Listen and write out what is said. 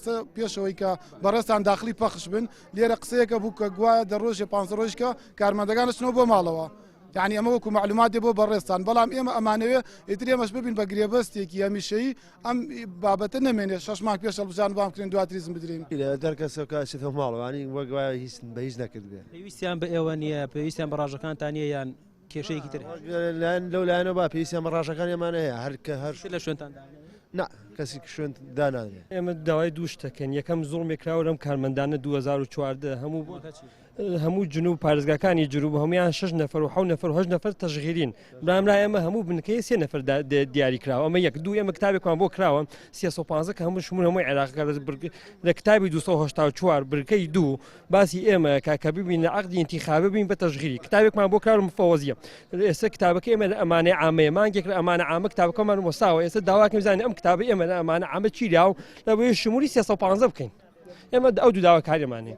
قسە پێشەوەی کە بەڕێستان داخلی پەخش بن لێرە قسەیەکە بوو کە گوایە دەڕۆژێ 5 ڕۆژکە کارمەندەکانشنەوە بۆ ماڵەوە یعنی ئەمە وەکو معلوماتی بۆ بەڕێستان بەڵام ئێمە ئەمانەوێ ئیتر ئێمەش ببین بە گرێبەستێکی هەمیشەیی ئەم بابەتە نەمێنێت 6 مانگ پێش هەڵبژان بامکردن دواتریزم بدرین دەرکەسەکەشێتە ماڵەوانی وەک وایە هیچ نەکرد بێ پێویستیان بە ئێوە نییە پێویستیان بە ڕاژەکانتان نیە یان کێشەیەکی تر لەو لایەنەوە با پێویستیان بە ڕاژەکانیمان هەیە هەرکە هەر لە شوێنتان نا کەسی شوێن دانادرێت ئێمە داوای دوو شتەکەن یەکەم زوڵمێکراوە ئەم کارمەندانە 2014 هەموو جنوب پارێزگاکانی جنوب هەمویان 6 نەفەر و 7 نەفەر و 8 نەفەر تەشغیرین برامرا ئێمە هەموو بنکەی 3 نەفەر دیاری کراوە ئەمە یەک دوو ئێمە کتابێکمان بۆ کراوە 315 کە هەموو شمول هەمووی عێراقەکە لە کتابی 284 برکەی دوو باسی ئێمە کاکە ببینە عەقدی انتیخابی ببین بە تەشغیری کتابێکمان بۆ کراوە مفەوەزیە ئێستا کتابەکە ئێمە لە ئەمانەی عامەیە مانگێک لە ئەمانە عامە کتابەکەمان وەساوە ئێستا داواکەم بزانین ئەم کتابە ئێمە لە ئەمانە عامە چیرا و لە بۆیە شمولی 315 بکەین ئێمە ئەو دوو داواکاریمانەیە